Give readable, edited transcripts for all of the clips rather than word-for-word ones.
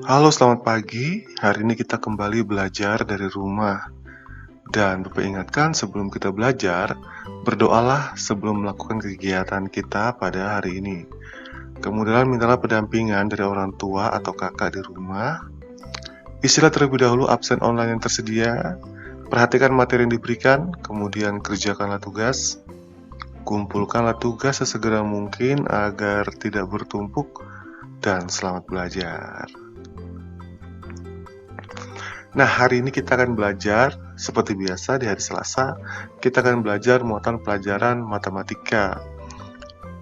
Halo, selamat pagi. Hari ini kita kembali belajar dari rumah. Dan Bapak ingatkan sebelum kita belajar, berdoalah sebelum melakukan kegiatan kita pada hari ini. Kemudian mintalah pendampingan dari orang tua atau kakak di rumah. Isilah terlebih dahulu absen online yang tersedia. Perhatikan materi yang diberikan, kemudian kerjakanlah tugas. Kumpulkanlah tugas sesegera mungkin agar tidak bertumpuk, dan selamat belajar. Nah, hari ini kita akan belajar, seperti biasa di hari Selasa, kita akan belajar muatan pelajaran matematika.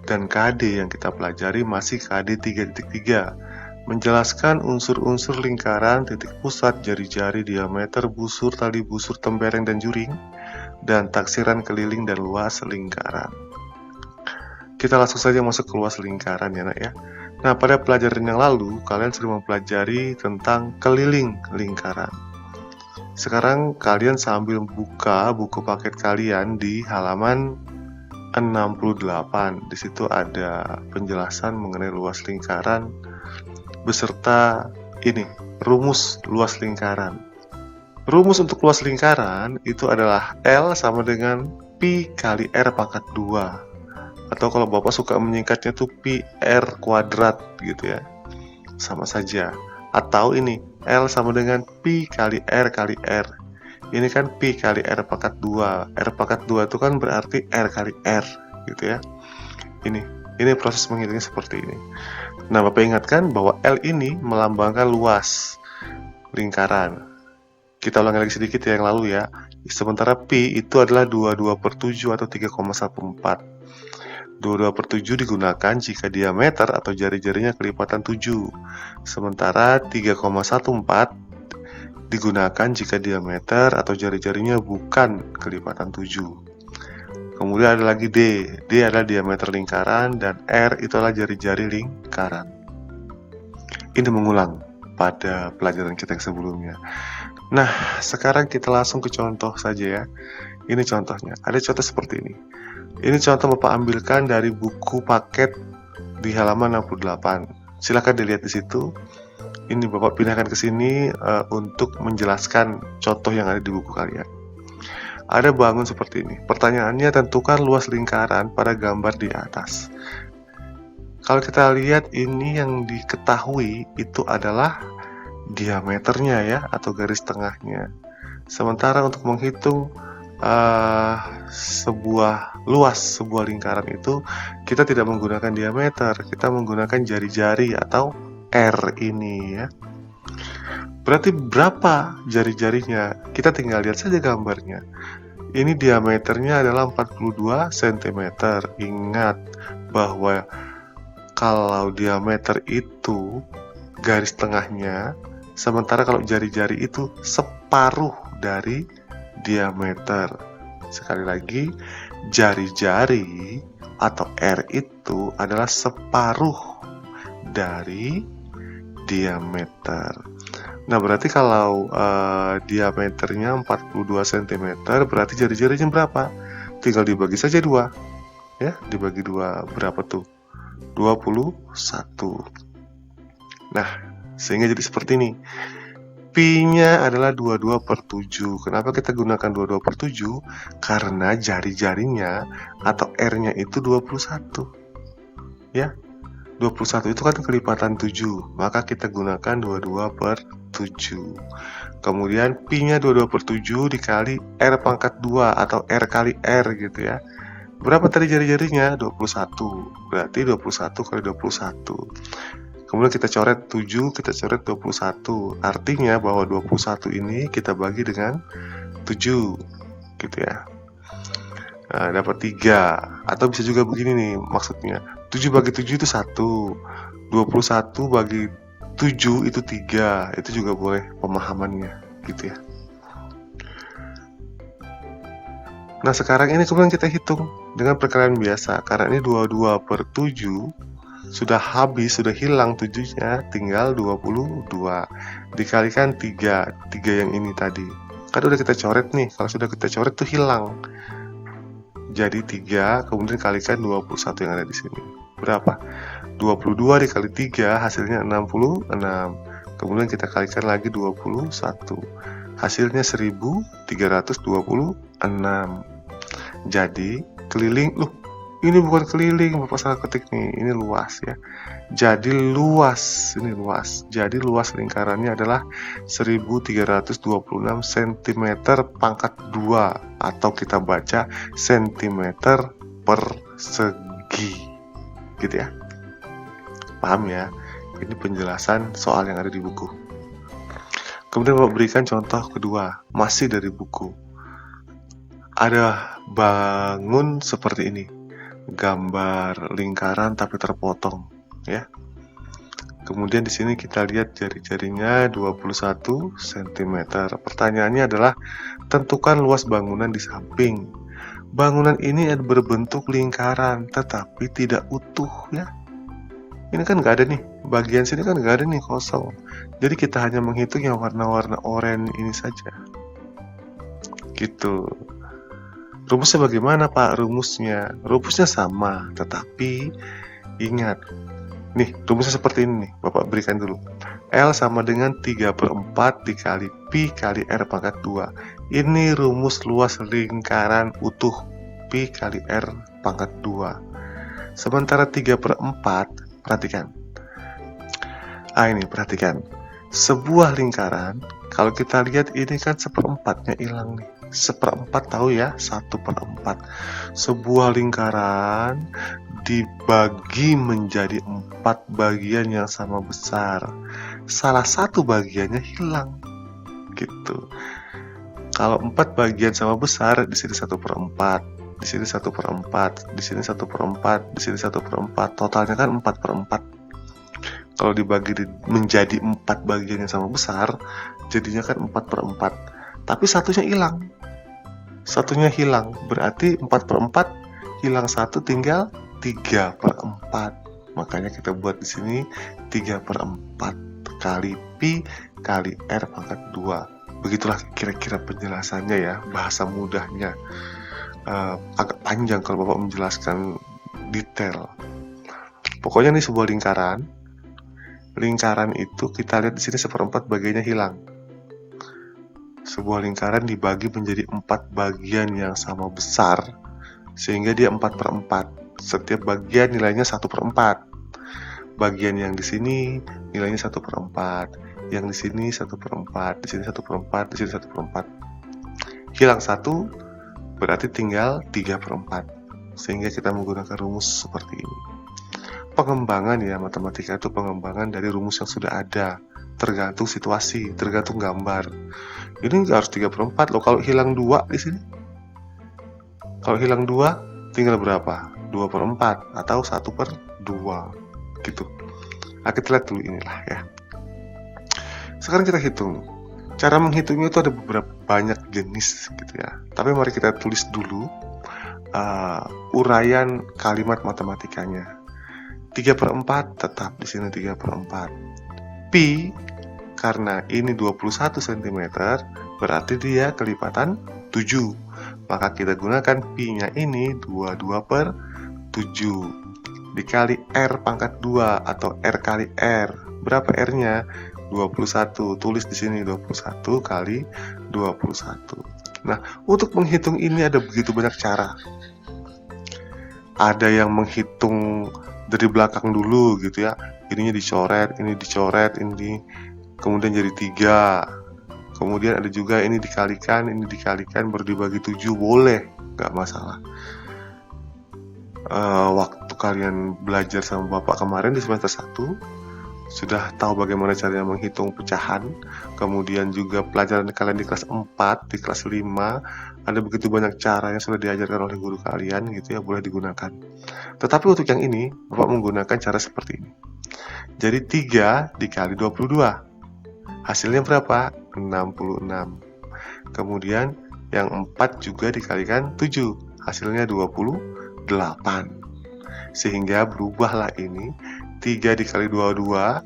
Dan KD yang kita pelajari masih KD 3.3, menjelaskan unsur-unsur lingkaran, titik pusat, jari-jari, diameter, busur, tali busur, tembereng, dan juring, dan taksiran keliling dan luas lingkaran. Kita langsung saja masuk ke luas lingkaran ya, Nak ya. Nah, pada pelajaran yang lalu, kalian sudah mempelajari tentang keliling lingkaran. Sekarang kalian sambil buka buku paket kalian di halaman 68. Di situ ada penjelasan mengenai luas lingkaran beserta ini, rumus luas lingkaran. Rumus untuk luas lingkaran itu adalah L sama dengan Pi kali R pangkat 2. Atau kalau Bapak suka menyingkatnya tuh Pi R kuadrat gitu ya. Sama saja. Atau ini L sama dengan Pi kali R kali R. Ini kan Pi kali R pangkat 2. R pangkat 2 itu kan berarti R kali R gitu ya. Ini proses menghitungnya seperti ini. Nah, Bapak ingatkan bahwa L ini melambangkan luas lingkaran. Kita ulangi lagi sedikit ya yang lalu ya. Sementara Pi itu adalah 22/7 atau 3,14. 22/7 digunakan jika diameter atau jari-jarinya kelipatan 7. Sementara 3,14 digunakan jika diameter atau jari-jarinya bukan kelipatan 7. Kemudian ada lagi D. D adalah diameter lingkaran dan R itu adalah jari-jari lingkaran. Ini mengulang pada pelajaran kita yang sebelumnya. Nah, sekarang kita langsung ke contoh saja ya. Ini contohnya. Ada contoh seperti ini. Ini contoh Bapak ambilkan dari buku paket di halaman 68. Silakan dilihat di situ. Ini Bapak pindahkan ke sini untuk menjelaskan contoh yang ada di buku kalian. Ada bangun seperti ini. Pertanyaannya, tentukan luas lingkaran pada gambar di atas. Kalau kita lihat ini yang diketahui itu adalah diameternya ya, atau garis tengahnya. Sementara untuk menghitung sebuah lingkaran itu kita tidak menggunakan diameter, kita menggunakan jari-jari atau R ini ya. Berarti berapa jari-jarinya? Kita tinggal lihat saja gambarnya. Ini diameternya adalah 42 cm. Ingat bahwa kalau diameter itu garis tengahnya, sementara kalau jari-jari itu separuh dari diameter. Sekali lagi, jari-jari atau R itu adalah separuh dari diameter. Nah, berarti kalau diameternya 42 cm, berarti jari-jarinya berapa? Tinggal dibagi saja 2. Ya, dibagi 2 berapa tuh? 21. Nah, sehingga jadi seperti ini. Pi-nya adalah 22/7. Kenapa kita gunakan 22/7? Karena jari-jarinya atau R-nya itu 21. Ya, 21 itu kan kelipatan 7. Maka kita gunakan 22/7. Kemudian Pi-nya 22/7 dikali R pangkat 2 atau R kali R gitu ya. Berapa tadi jari-jarinya? 21. Berarti 21 kali 21. Kemudian kita coret 7, kita coret 21. Artinya bahwa 21 ini kita bagi dengan 7 gitu ya. Nah, dapat 3. Atau bisa juga begini nih maksudnya. 7 bagi 7 itu 1. 21 bagi 7 itu 3. Itu juga boleh pemahamannya gitu ya. Nah, sekarang ini kemudian kita hitung dengan perkalian biasa. Karena ini 22/7 sudah habis, sudah hilang 7-nya, tinggal 22. Dikalikan 3 yang ini tadi. Kan udah kita coret nih, kalau sudah kita coret tuh hilang. Jadi 3, kemudian kalikan 21 yang ada di sini. Berapa? 22 dikali 3 hasilnya 66. Kemudian kita kalikan lagi 21. Hasilnya 1326. Jadi keliling, ini bukan keliling, Bapak salah ketik nih, ini luas ya. Jadi luas, ini luas. Jadi luas lingkarannya adalah 1326 cm pangkat 2, atau kita baca cm persegi. Gitu ya. Paham ya? Ini penjelasan soal yang ada di buku. Kemudian Bapak berikan contoh kedua, masih dari buku. Ada bangun seperti ini, gambar lingkaran tapi terpotong, ya. Kemudian di sini kita lihat jari-jarinya 21 cm. Pertanyaannya adalah tentukan luas bangunan di samping. Bangunan ini berbentuk lingkaran tetapi tidak utuh, ya. Ini kan nggak ada nih, bagian sini kan nggak ada nih, kosong. Jadi kita hanya menghitung yang warna-warna oranye ini saja. Gitu. Rumusnya bagaimana, Pak? Rumusnya sama, tetapi ingat. Nih, rumusnya seperti ini nih, Bapak berikan dulu. L sama dengan 3/4 dikali Pi kali R pangkat 2. Ini rumus luas lingkaran utuh, Pi kali R pangkat 2. Sementara 3/4, perhatikan. Ini perhatikan. Sebuah lingkaran, kalau kita lihat ini kan 1/4-nya hilang nih. 1/4 tahu ya, 1/4. Sebuah lingkaran dibagi menjadi 4 bagian yang sama besar. Salah satu bagiannya hilang. Gitu. Kalau 4 bagian sama besar, di sini 1/4. Di sini 1/4, di sini 1/4, di sini 1/4, totalnya kan 4/4. Kalau dibagi menjadi 4 bagian yang sama besar, jadinya kan 4/4. Tapi satunya hilang, berarti 4/4 hilang 1, tinggal 3/4. Makanya kita buat di sini 3/4 kali Pi kali R pangkat 2. Begitulah kira-kira penjelasannya ya, bahasa mudahnya. Agak panjang kalau Bapak menjelaskan detail. Pokoknya ini sebuah lingkaran. Lingkaran itu kita lihat di sini 1/4 bagiannya hilang. Sebuah lingkaran dibagi menjadi 4 bagian yang sama besar, sehingga dia 4/4. Setiap bagian nilainya 1/4. Bagian yang di sini nilainya 1/4, yang di sini 1/4, di sini 1/4, di sini 1/4. Hilang 1, berarti tinggal 3/4, sehingga kita menggunakan rumus seperti ini. Pengembangan ya, matematika itu pengembangan dari rumus yang sudah ada, tergantung situasi, tergantung gambar. Ini nggak harus 3/4 loh, kalau hilang 2 di sini. Kalau hilang 2, tinggal berapa? 2/4 atau 1/2 gitu. Nah, kita lihat dulu inilah ya. Sekarang kita hitung. Cara menghitungnya itu ada beberapa banyak jenis gitu ya. Tapi mari kita tulis dulu uraian kalimat matematikanya. 3/4 tetap di sini 3/4. Pi karena ini 21 cm, berarti dia kelipatan 7. Maka kita gunakan Pi-nya ini 22/7 dikali R pangkat 2 atau R kali R. Berapa R-nya? 21. Tulis di sini 21 kali 21. Nah, untuk menghitung ini ada begitu banyak cara. Ada yang menghitung dari belakang dulu gitu ya. Ininya dicoret, ini dicoret, ini kemudian jadi 3. Kemudian ada juga ini dikalikan baru dibagi 7, boleh, nggak masalah. Waktu kalian belajar sama Bapak kemarin di semester 1 sudah tahu bagaimana caranya menghitung pecahan. Kemudian juga pelajaran kalian di kelas 4, di kelas 5 ada begitu banyak cara yang sudah diajarkan oleh guru kalian gitu ya, boleh digunakan. Tetapi untuk yang ini Bapak menggunakan cara seperti ini. Jadi 3 dikali 22, hasilnya berapa? 66. Kemudian yang 4 juga dikalikan 7, hasilnya 28. Sehingga berubahlah ini 3 dikali 22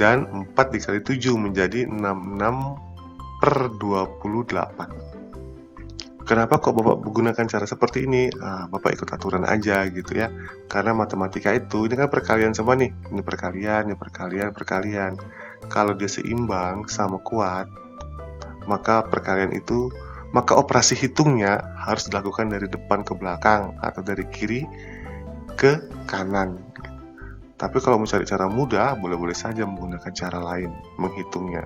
dan 4 dikali 7 menjadi 66/28. Kenapa kok Bapak menggunakan cara seperti ini? Bapak ikut aturan aja gitu ya. Karena matematika itu, ini kan perkalian semua nih. Ini perkalian, ini perkalian, perkalian. kalau dia seimbang sama kuat, maka operasi hitungnya harus dilakukan dari depan ke belakang atau dari kiri ke kanan. Tapi kalau mau cari cara mudah, boleh-boleh saja menggunakan cara lain menghitungnya.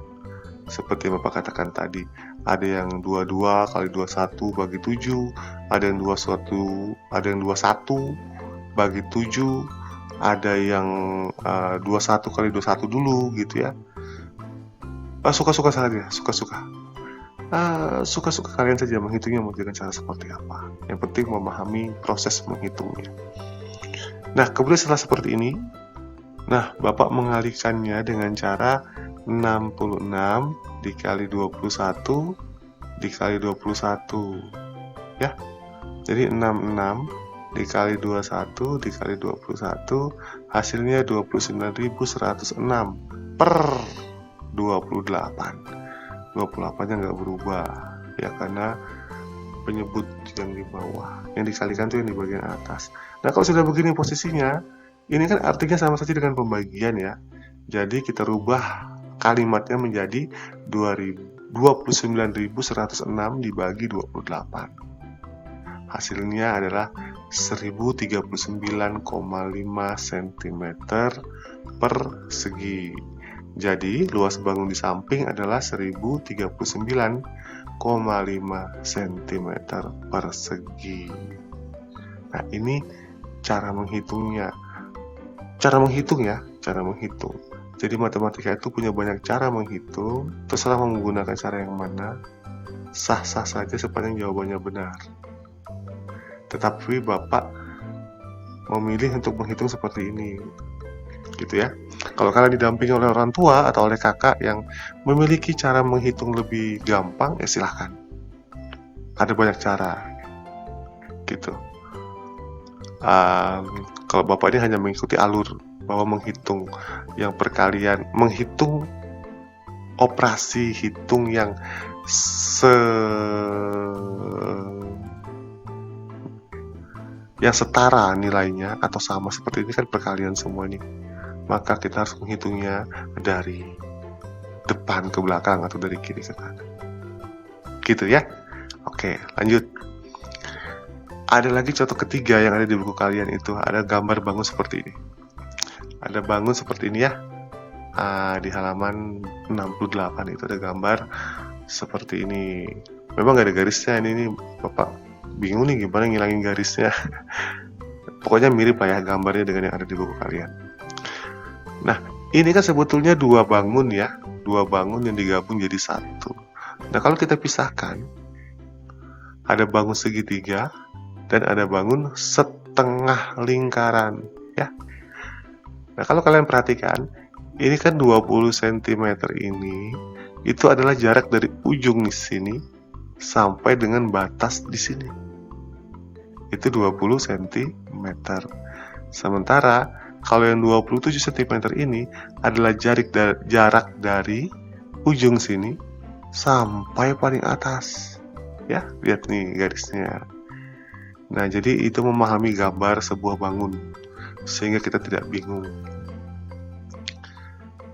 Seperti yang Bapak katakan tadi, ada yang 22 kali 21 bagi 7, ada yang 21 bagi 7, ada yang 21 kali 21 dulu gitu ya. Suka-suka saja, suka-suka kalian saja menghitungnya mau dengan cara seperti apa. Yang penting memahami proses menghitungnya. Nah, kemudian setelah seperti ini, Bapak mengalihkannya dengan cara 66 dikali 21 dikali 21 ya. Jadi 66 dikali 21 dikali 21 hasilnya 29.106 per 28. 28-nya nggak berubah ya, karena penyebut yang di bawah, yang dikalikan itu yang di bagian atas. Nah, kalau sudah begini posisinya, ini kan artinya sama saja dengan pembagian ya. Jadi kita rubah kalimatnya menjadi 29.106 dibagi 28. Hasilnya adalah 1039,5 cm per segi. Jadi luas bangun di samping adalah 1039,5 cm per segi. Nah, ini cara menghitungnya. Cara menghitung. Jadi matematika itu punya banyak cara menghitung, terserah mau menggunakan cara yang mana, sah-sah saja sepanjang jawabannya benar. Tetapi Bapak memilih untuk menghitung seperti ini, gitu ya. Kalau kalian didampingi oleh orang tua atau oleh kakak yang memiliki cara menghitung lebih gampang, ya silahkan. Ada banyak cara, gitu. Kalau Bapak ini hanya mengikuti alur bahwa menghitung yang perkalian, menghitung operasi hitung yang setara nilainya atau sama seperti ini kan perkalian semua nih, maka kita harus menghitungnya dari depan ke belakang atau dari kiri ke kanan, gitu ya. Oke, lanjut. Ada lagi contoh ketiga yang ada di buku kalian, itu ada gambar bangun seperti ini. Ada bangun seperti ini ya. Di halaman 68 itu ada gambar seperti ini. Memang gak ada garisnya, ini Bapak bingung nih gimana ngilangin garisnya. Pokoknya mirip lah ya gambarnya dengan yang ada di buku kalian. Nah, ini kan sebetulnya dua bangun ya, dua bangun yang digabung jadi satu. Nah, kalau kita pisahkan, ada bangun segitiga dan ada bangun setengah lingkaran ya. Nah, kalau kalian perhatikan, ini kan 20 cm ini itu adalah jarak dari ujung di sini sampai dengan batas di sini. Itu 20 cm. Sementara kalau yang 27 cm ini adalah jarak dari ujung sini sampai paling atas. Ya, lihat nih garisnya. Nah, jadi itu memahami gambar sebuah bangun sehingga kita tidak bingung.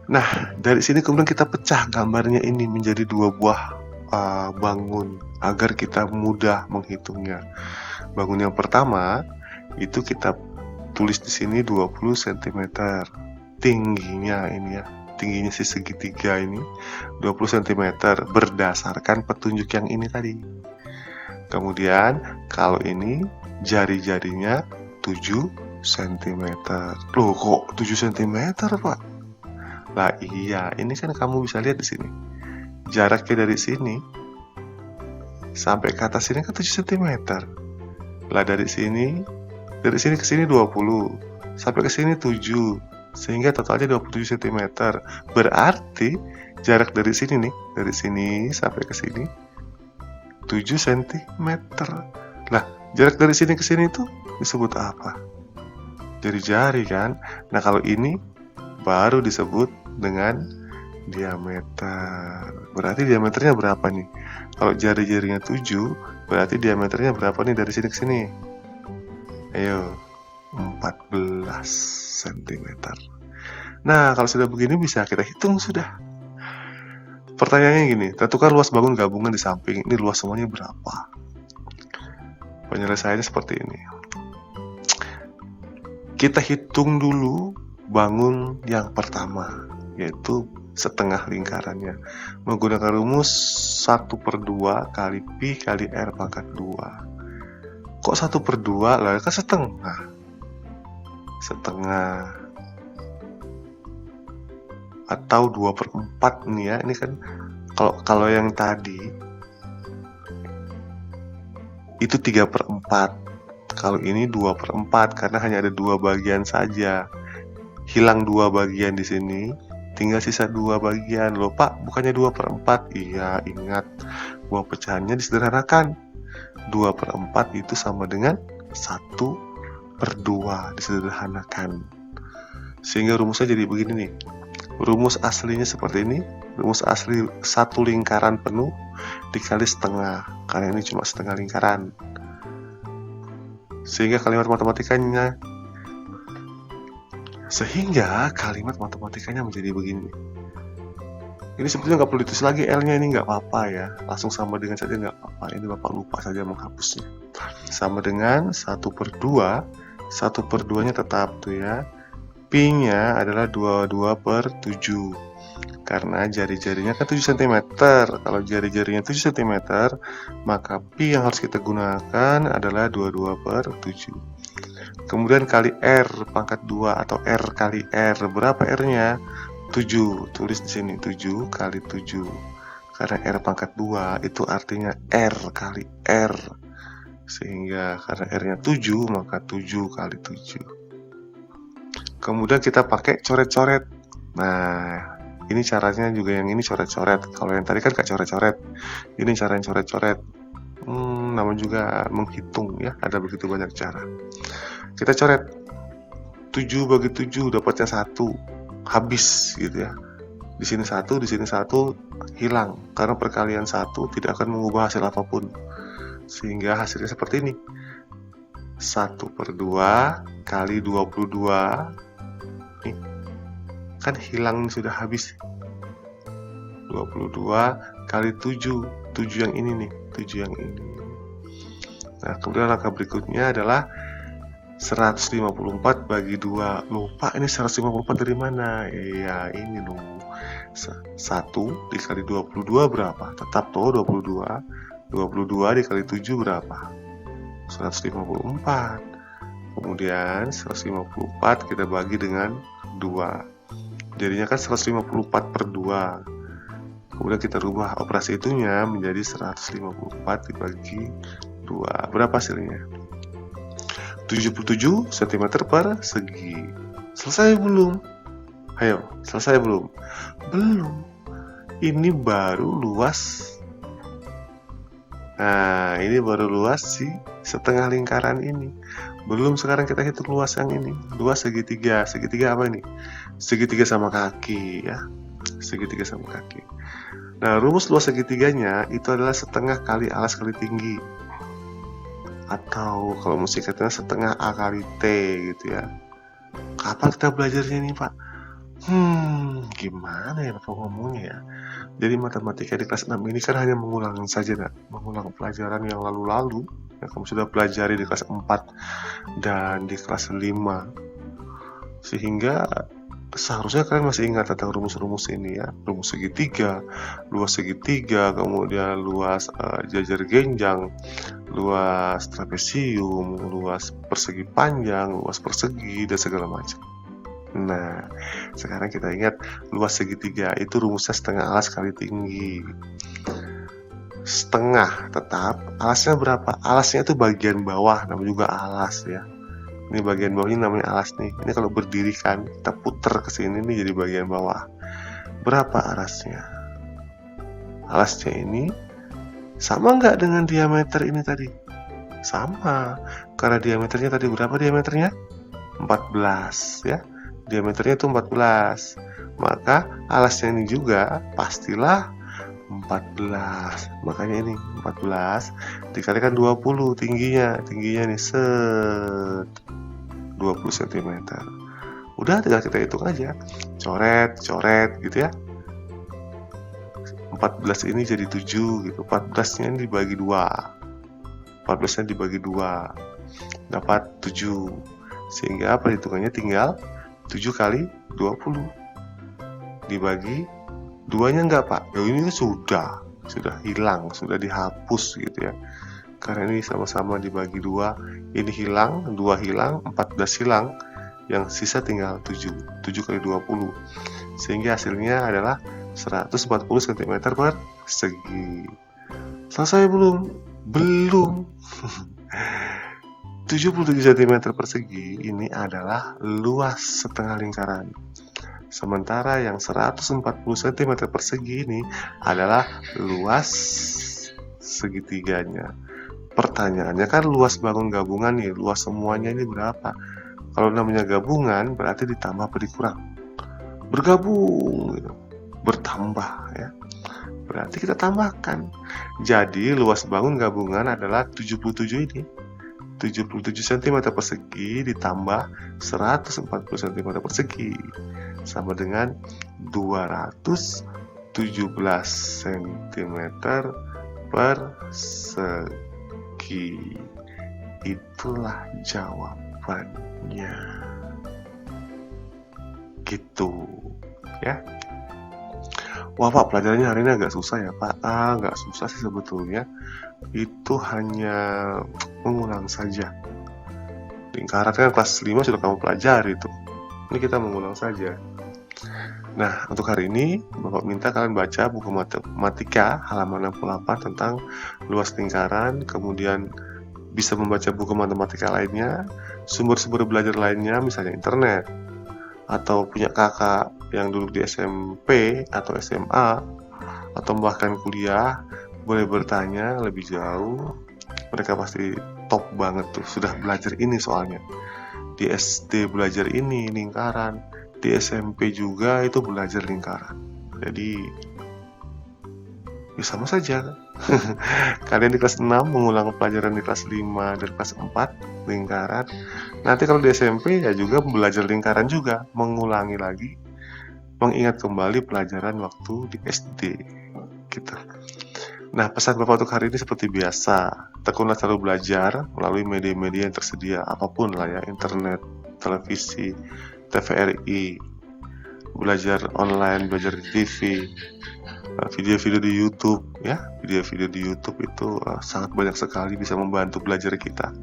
Nah, dari sini kemudian kita pecah gambarnya ini menjadi dua buah bangun agar kita mudah menghitungnya. Bangun yang pertama itu kita tulis di sini 20 cm tingginya ini ya. Tingginya si segitiga ini 20 cm berdasarkan petunjuk yang ini tadi. Kemudian kalau ini jari-jarinya 7 cm. Loh, kok 7 cm, Pak? Lah iya, ini kan kamu bisa lihat di sini. Jaraknya dari sini sampai ke atas sini kan 7 cm. Lah dari sini ke sini 20, sampai ke sini 7, sehingga totalnya 27 cm. Berarti jarak dari sini nih, dari sini sampai ke sini 7 cm. Lah, jarak dari sini ke sini itu disebut apa? Jari-jari kan? Nah, kalau ini baru disebut dengan diameter. Berarti diameternya berapa nih? Kalau jari-jarinya 7, berarti diameternya berapa nih dari sini ke sini? Ayo, 14 cm. Nah, kalau sudah begini bisa kita hitung sudah. Pertanyaannya gini, tentukan luas bangun gabungan di samping. Ini luas semuanya berapa? Penyelesaiannya seperti ini. Kita hitung dulu bangun yang pertama, yaitu setengah lingkarannya. Menggunakan rumus 1/2 kali pi kali r pangkat 2. Kok 1/2? Lah kan setengah. Setengah. Atau 2/4 nih ya. Ini kan kalau yang tadi itu 3/4. Kalau ini 2/4 karena hanya ada 2 bagian saja. Hilang 2 bagian di sini, tinggal sisa 2 bagian. Loh Pak, bukannya 2/4? Iya, ingat bahwa pecahannya disederhanakan. 2/4 itu sama dengan 1/2 disederhanakan. Sehingga rumusnya jadi begini nih. Rumus aslinya seperti ini. Rumus asli satu lingkaran penuh dikali setengah, karena ini cuma setengah lingkaran. Sehingga kalimat matematikanya menjadi begini. Ini sebetulnya nggak perlu ditulis lagi L-nya, ini nggak apa-apa ya. Langsung sama dengan saja nggak apa-apa. Ini Bapak lupa saja menghapusnya. Sama dengan 1/2. 1/2-nya tetap tuh ya. Pi-nya adalah 22/7. Karena jari-jarinya kan 7 cm. Kalau jari-jarinya 7 cm, maka pi yang harus kita gunakan adalah 22/7. Kemudian kali R pangkat 2 atau R kali R. Berapa R-nya? 7. Tulis di sini 7 kali 7. Karena R pangkat 2 itu artinya R kali R. Sehingga karena R-nya 7, maka 7 kali 7. Kemudian kita pakai coret-coret. Nah, ini caranya juga yang ini coret-coret. Kalau yang tadi kan gak coret-coret. Ini caranya coret-coret. Namanya juga menghitung ya. Ada begitu banyak cara. Kita coret 7 bagi 7 dapatnya 1. Habis gitu ya. Di sini 1, di sini 1 hilang. Karena perkalian 1 tidak akan mengubah hasil apapun. Sehingga hasilnya seperti ini. 1/2 kali 22. Nih. Kan hilang sudah habis. 22 kali 7. 7 yang ini nih. 7 yang ini. Nah, kemudian langkah berikutnya adalah 154 bagi 2. Lupa ini 154 dari mana? Iya, ini loh. 1 dikali 22 berapa? Tetap tuh 22. 22 dikali 7 berapa? 154. Kemudian 154 kita bagi dengan 2. Jadinya kan 154/2. Kemudian kita rubah operasi itunya menjadi 154 dibagi 2. Berapa hasilnya? 77 cm persegi. Selesai belum? Ayo, selesai belum? Belum. Ini baru luas. Nah, ini baru luas sih setengah lingkaran ini. Belum sekarang kita hitung luas yang ini. Luas segitiga. Segitiga apa ini? Segitiga sama kaki ya. Segitiga sama kaki. Nah, rumus luas segitiganya itu adalah setengah kali alas kali tinggi. Atau kalau musiknya setengah A kali T gitu ya. Kapan kita belajarnya nih Pak? Gimana ya Bapak ngomongnya ya? Jadi matematika di kelas 6 ini kan hanya mengulang saja, mengulang pelajaran yang lalu-lalu yang kamu sudah pelajari di kelas 4 dan di kelas 5. Sehingga seharusnya kalian masih ingat tentang rumus-rumus ini ya. Rumus segitiga, luas segitiga, kemudian luas jajar genjang, luas trapesium, luas persegi panjang, luas persegi, dan segala macam. Nah, sekarang kita ingat luas segitiga itu rumusnya setengah alas kali tinggi. Setengah tetap, alasnya berapa? Alasnya itu bagian bawah, namanya juga alas ya. Ini bagian bawahnya namanya alas nih. Ini kalau berdiri kan, kita puter ke sini nih jadi bagian bawah. Berapa alasnya? Alasnya ini sama nggak dengan diameter ini tadi? Sama, karena diameternya tadi berapa diameternya? 14 ya. Diameternya itu 14. Maka alasnya ini juga pastilah 14. Makanya ini 14 dikalikan 20 tingginya. Tingginya nih 20 cm. Udah tinggal kita hitung aja. coret gitu ya. 14 ini jadi 7 gitu. 14-nya ini dibagi 2. 14-nya dibagi 2 dapat 7. Sehingga perhitungannya tinggal 7 kali 20 dibagi 2-nya enggak, Pak? Ya ini sudah hilang, sudah dihapus gitu ya. Karena ini sama-sama dibagi 2, ini hilang, 2 hilang, 14 hilang, yang sisa tinggal 7 kali 20. Sehingga hasilnya adalah 140 cm persegi. Selesai belum? Belum. 77 cm persegi ini adalah luas setengah lingkaran. Sementara yang 140 cm persegi ini adalah luas segitiganya. Pertanyaannya kan luas bangun gabungan nih, luas semuanya ini berapa? Kalau namanya gabungan berarti ditambah apa dikurang? Bergabung gitu. Bertambah ya. Berarti kita tambahkan. Jadi luas bangun gabungan adalah 77 ini. 77 cm persegi ditambah 140 cm persegi sama dengan 217 cm persegi. Itulah jawabannya. Gitu ya. Wah Pak, pelajarannya hari ini agak susah ya Pak. Agak susah sih sebetulnya. Itu hanya mengulang saja. Lingkaran kan kelas 5 sudah kamu pelajari tuh. Ini kita mengulang saja. Nah, untuk hari ini Bapak minta kalian baca buku matematika halaman 68 tentang luas lingkaran, kemudian bisa membaca buku matematika lainnya, sumber-sumber belajar lainnya misalnya internet, atau punya kakak yang dulu di SMP atau SMA atau bahkan kuliah, boleh bertanya lebih jauh. Mereka pasti top banget tuh, sudah belajar ini soalnya. Di SD belajar ini lingkaran, di SMP juga itu belajar lingkaran. Jadi ya sama saja. Kalian di kelas 6 mengulang pelajaran di kelas 5 dan kelas 4 lingkaran. Nanti kalau di SMP ya juga belajar lingkaran juga, mengulangi lagi, mengingat kembali pelajaran waktu di SD gitu. Nah, pesan Bapak untuk hari ini seperti biasa, tekunlah selalu belajar melalui media-media yang tersedia, apapun lah ya, internet, televisi, TVRI, belajar online, belajar di TV, video-video di YouTube ya. Video-video di YouTube itu sangat banyak sekali bisa membantu belajar kita.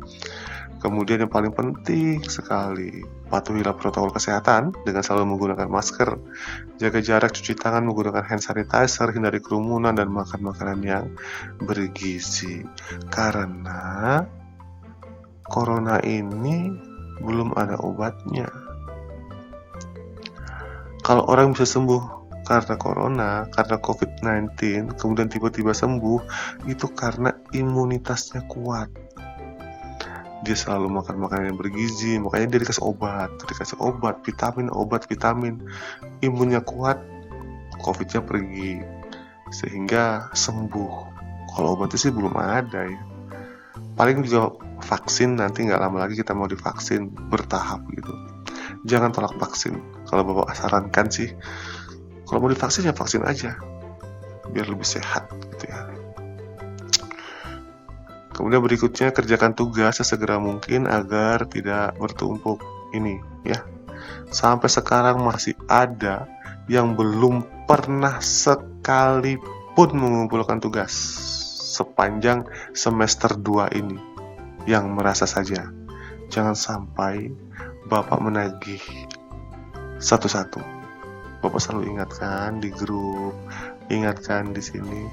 Kemudian yang paling penting sekali, patuhilah protokol kesehatan dengan selalu menggunakan masker, jaga jarak, cuci tangan menggunakan hand sanitizer, hindari kerumunan dan makan makanan yang bergizi. Karena corona ini belum ada obatnya. Kalau orang bisa sembuh karena corona, karena COVID-19, kemudian tiba-tiba sembuh, itu karena imunitasnya kuat. Dia selalu makan makanan yang bergizi, makanya dia dikasih obat, vitamin, imunnya kuat, COVID-nya pergi, sehingga sembuh. Kalau obatnya sih belum ada ya. Paling juga vaksin, nanti nggak lama lagi kita mau divaksin bertahap gitu. Jangan tolak vaksin. Kalau Bapak sarankan sih, kalau mau divaksin ya vaksin aja, biar lebih sehat gitu ya. Kemudian berikutnya, kerjakan tugas sesegera mungkin agar tidak bertumpuk ini ya. Sampai sekarang masih ada yang belum pernah sekalipun mengumpulkan tugas sepanjang semester 2 ini, yang merasa saja. Jangan sampai Bapak menagih satu-satu. Bapak selalu ingatkan di grup, ingatkan di sini,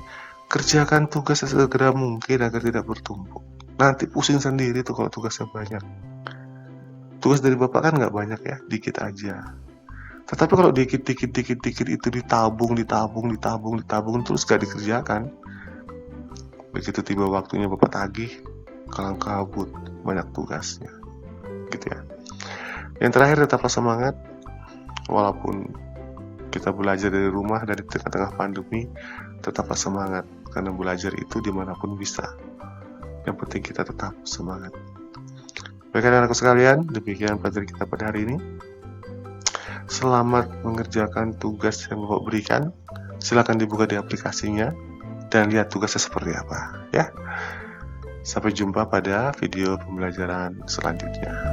kerjakan tugas sesegera mungkin agar tidak bertumpuk. Nanti pusing sendiri tuh kalau tugasnya banyak. Tugas dari Bapak kan nggak banyak ya, dikit aja. Tetapi kalau dikit itu ditabung terus gak dikerjakan, begitu tiba waktunya Bapak tagih, kalang kabut banyak tugasnya, gitu ya. Yang terakhir, tetaplah semangat walaupun kita belajar dari rumah dari tengah-tengah pandemi. Tetaplah semangat, karena belajar itu dimanapun bisa. Yang penting kita tetap semangat. Baik anak-anakku sekalian, demikian pelajaran kita pada hari ini. Selamat mengerjakan tugas yang Bapak berikan. Silakan dibuka di aplikasinya dan lihat tugasnya seperti apa ya. Sampai jumpa pada video pembelajaran selanjutnya.